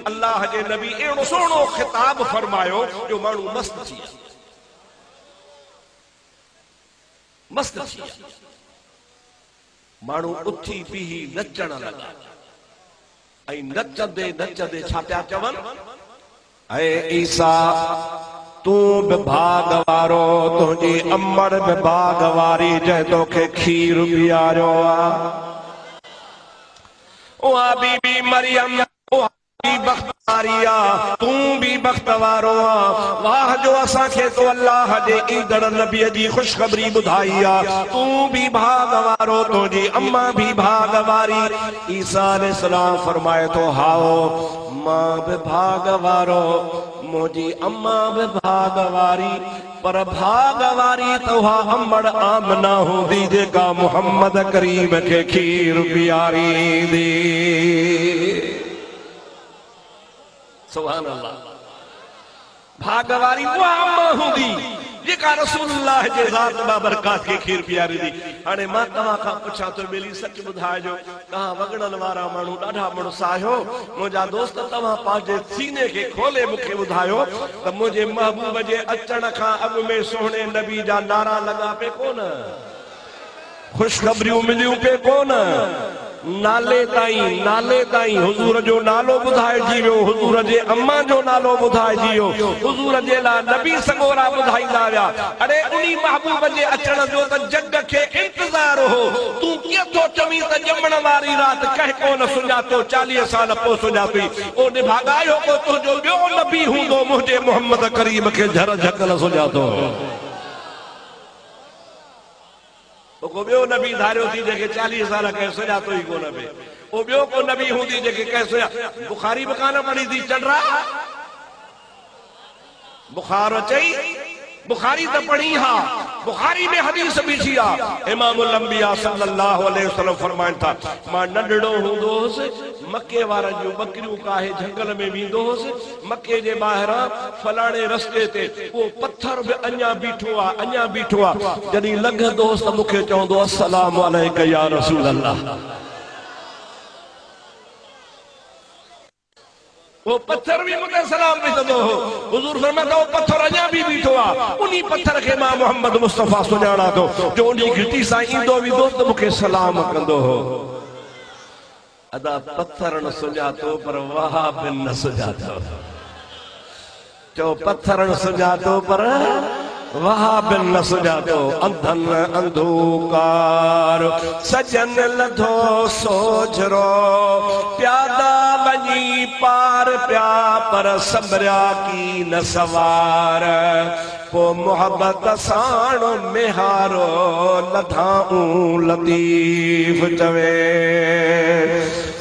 अल्लाह जे नबी एड़ो सोनो खिताब फरमायो जो मानू मस्त थी मस्त थी मानू उथी पी नचण लगा ऐं नचंदे नचंदे छा पिया चवन ऐ ईसा तू बि भाग वारो तुंहिंजी अमड़ बि भाग वारी जंहिं तोखे खीर पीआरियो आहे उहा बीबी मरियम उहा भी बख्तवारी आ तू भी बख्तवारो आ वाह जो असांखे तो अल्लाह जे ईंदड़ नबीअ जी खुशखबरी ॿुधाई आ तू भी भाग वारो तुंहिंजी अम्मा भी भाग वारी ईसा अलैहिस्सलाम फरमाए तो हाओ मां भी भाग वारो मुझी अम्मा भी भाग वारी पर भाग वारी तो अमड़ आमना हूंदी जेका मुहम्मद करीम के खीर पीआरी दी सुभान अल्लाह भाग वारी उहा अम्मा हूंदी जेका रसूलुल्लाह जे ज़ात बाबरकात के खीर पीआरी दी हाणे मां तव्हां खां पुछां तो मिली सच ॿुधाइजो कहां वगड़न वारा माण्हू ॾाढा मुड़स आहियो मुंहिंजा दोस्त तव्हां पंहिंजे सीने खे खोले मूंखे ॿुधायो त मुंहिंजे महबूब जे अचण खां अॻु में सोहणे नबी जा नारा लॻा पे कोन खुशखबरियूं मिलियूं पे कोन नाले ताईं हुजूर जो नालो ॿुधाइजी वियो हुजूर जे अम्मा जो नालो ॿुधाइजी वियो हुजूर जे लाइ नबी सगोरा ॿुधाईंदा विया अरे उन्ही महबूब जे अचण जो त जग खे इंतज़ार हो तूं कीअं थो चवीं त ॼमण वारी राति कंहिं कोन सुञातो 40 साल पोइ सुञाती ओ निभागायो को तुंहिंजो ॿियो नबी हूंदो मुंहिंजे मोहम्मद करीम खे झर झकल सुञातो को ॿियो नबी धारियो थी जेके 40 साल कंहिं सुञातो ई कोन पे ओ ॿियो को नबी हूंदी जेके कंहिं सुञा बुखारी बि कान पढ़ी थी चंडरा बुखार अचई बुखारी तो पढ़ी हा बुखारी में हदीस भी थी आ इमामुल अंबिया सल्लल्लाहु अलैहि वसल्लम फरमाइन था मां नंढड़ो हूंदो हुअसि मक्के वारनि जूं बकरियूं काहे जंगल में वेंदो हुअसि मक्के जे ॿाहिरां फलाणे रस्ते ते वो पत्थर भी अञा बीठो आ जॾहिं लंघंदो हुअसि त मूंखे चवंदो अस्सलामु अलैका या रसूल अल्लाह वो पत्थर भी मुझे सलाम भी दो हुजूर फरमाता वो पत्थर अञा भी बीठो आ उन्हीं पत्थर के मां मोहम्मद मुस्तफा सुञाणा तो जो उन्हीं घिटी सां ईंदो भी दोस्त मूंखे सलाम कंदो हो अदा पत्थर न सुञातो पर वहाब न सुञातो जो पत्थर न सुञातो पर वहाब न सुञातो अंधन अंधकार सजन लधो सोझरो प्यादा वञी पार प्या पर सबरिया की न सवार पो मोहब्बत साण मेहारो लधाऊं लतीफ चवे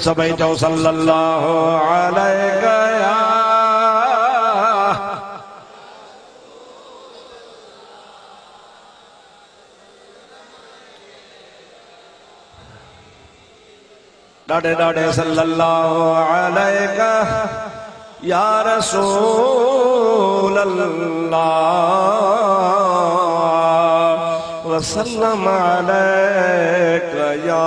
सभई चओ सल्लल्लाहु अलैहि डाडे डाडे सल्लल्लाहु अलैका या रसूल अल्लाह वसल्लम अलैका या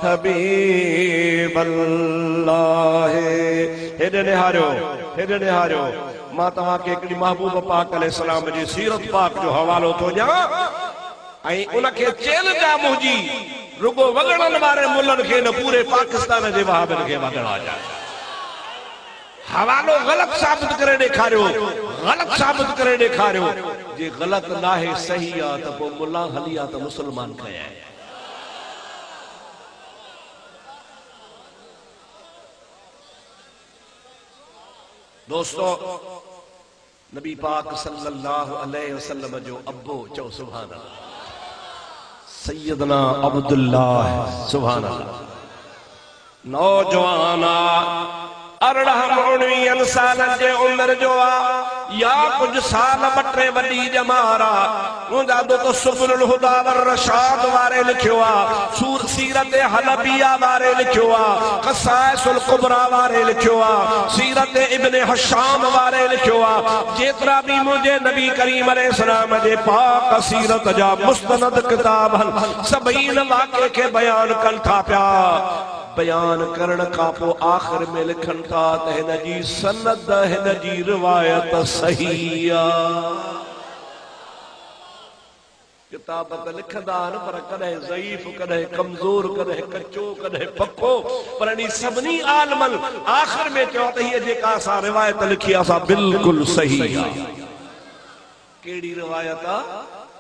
हबीब अल्लाह हेडे निहारियो मां तव्हां खे हिकिड़ी महबूब पाक अलैहिस्सलाम जी सीरत पाक जो हवालो थो ॾियां ऐं उनखे चैलेंज आहे मुंहिंजी रुगो वगड़न वारे मुल्लन के न पूरे पाकिस्तान के वहाबन के वगड़ा जाए हवालो गलत साबित करे ॾेखारियो जे गलत ना है सही आ त पो मुल्ला हली आ त मुसलमान कया दोस्तों नबी पाक सल्लल्लाहु अलैहि वसल्लम जो अब्बो चो सुभान अल्लाह सैयदना अब्दुल्लाह सुभान अल्लाह नौजवाना 18-19 सालन जे उम्र जो आ या कुछ साल बटे वडी जमारा उंदा तो सुबुल हुदा वर रशाद वारे लिखियो आ सूर सीरत हलबिया वारे लिखियो आ कसाइसुल कुबरा वारे लिखियो आ सीरत इब्न हशाम वारे लिखियो आ जेतरा भी मुझे नबी करीम अलैहि सलाम जे पाक सीरत जा मुस्तनद किताब सभई वाक़े के बयान कन था प्या बयान करण खां पोइ आख़िर में लिखनि था त हिन जी सनद हिन जी रिवायत सही आहे। किताब त लिखंदा आहिनि पर कॾहिं ज़ईफ़, कॾहिं कमज़ोर, कॾहिं कचो, कॾहिं पको, पर इन सभिनी आलमनि आख़िर में चयो त हीअ जेका असां रिवायत लिखी आहे असां बिल्कुलु सही आहे। कहिड़ी रिवायत आहे?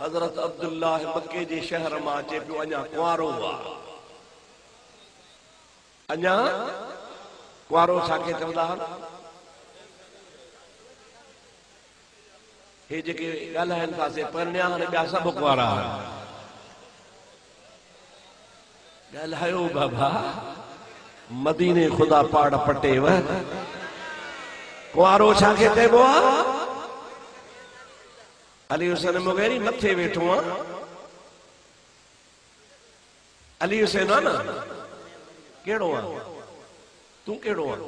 हज़रत अब्दुल्लाह मके जे शहर मां अचे पियो, अञा कुंवारो आहे। अञा कुंवारो छाखे चवंदा आहिनि? हे जेके ॻाल्हाइनि था से परिणिया हाणे ॿिया सभु कुंवारा ॻाल्हायो बाबा, मदीने ख़ुदा पाड़ पटेव। कुंवारो छाखे चइबो आहे? अली हुसैन मुग़ैरी मथे वेठो आहे। अली हुसैन आहे न, कहिड़ो आहे तूं? कहिड़ो आहे?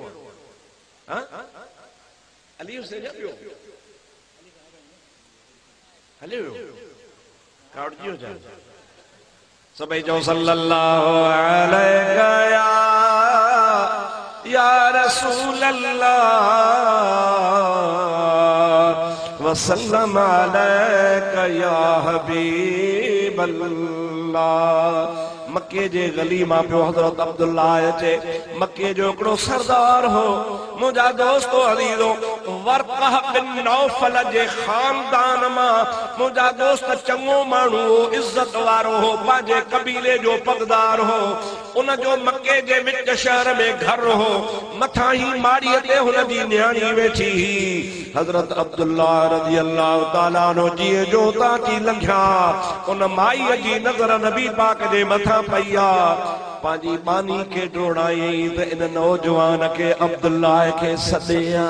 अली हुसैन आहे ॿियो हले कावड़जी हो जाए। सभई जो सल्लल्लाहु अलैहि या रसूल अल्लाह वसल्लम अलैका या हबीब अल्लाह। मक्के जे गली मां पियो हज़रत अब्दुल्लाह अचे। मक्के जो हिकिड़ो सरदार हो, मुंहिंजा दोस्तो अज़ीज़ो, वरक़ह बिन नौफल जे खानदान मां मुंहिंजा दोस्त चङो माण्हू हो, इज़त वारो हो, पंहिंजे कबीले जो पगदार हो। उन जो मक्के जे विच शहर में घर हो, मथां ही माड़ीअ ते हुन जी न्याणी वेठी ही। हज़रत अब्दुल्लाह रज़ी अल्लाह ताला अन्हु जीअं जो ताकी लंघिया, उन माईअ जी नज़र नबी पाक जे मथां पई आहे। पंहिंजी बानी खे डोड़ाई त इन नौजवान खे अब्दुल्लाह खे सॾे आ।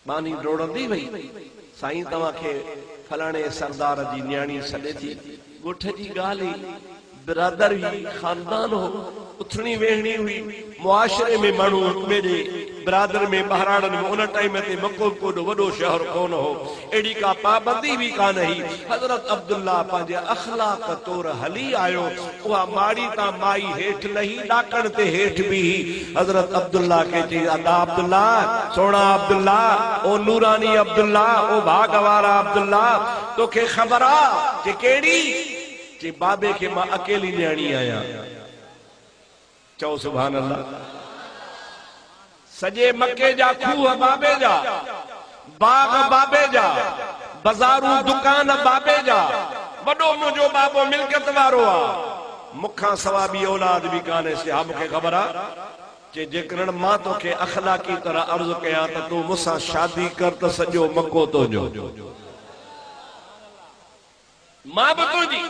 बानी डोड़ंदी वई, साईं तव्हांखे फलाणे सरदार जी न्याणी सॾे थी। ॻोठ जी ॻाल्हि हुई, बिरादर हुई, खानदान हो, उथणी वेहणी हुई, मुआशरे में माण्हू मेरे बिरादर में बहराड़न में उन टाइम ते मक्को को वॾो शहर कोन हो, एड़ी का पाबंदी भी कान ही। हज़रत अब्दुल्लाह पंहिंजे अखलाक तौर हली आयो। उहा माड़ी तां माई हेठ लही, ॾाकण ते हेठ भी हज़रत अब्दुल्लाह के चई, अदा अब्दुल्लाह, सोना अब्दुल्लाह, ओ नूरानी अब्दुल्लाह, ओ भागवारा अब्दुल्लाह, तोखे ख़बर आ कि केड़ी? कि बाबे के मां अकेली न्याणी आया। चओ सुभान अल्लाह। सजे मक्के जा खूह बाबे जा, बाग बाबे जा, बाज़ारू दुकान बाबे जा, वॾो मुंहिंजो बाबो मिल्कियत वारो आ। मूंखां सवा ॿी औलाद भी कान्हे। हा मूंखे ख़बर आ कि जेकॾहिं मां तोखे अखलाकी तरह अर्ज़ु कयां त तूं मूंसां शादी कर त सॼो मक्को तुंहिंजो, मां बि तुंहिंजी।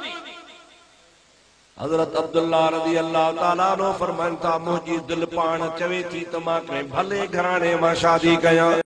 हज़रत अब्दुल्लाह रज़ी अल्लाह ताला अन्हु फरमाइनि था, मुंहिंजी दिलि पाण चवे थी त मां कंहिं भले घराणे मां शादी कयां।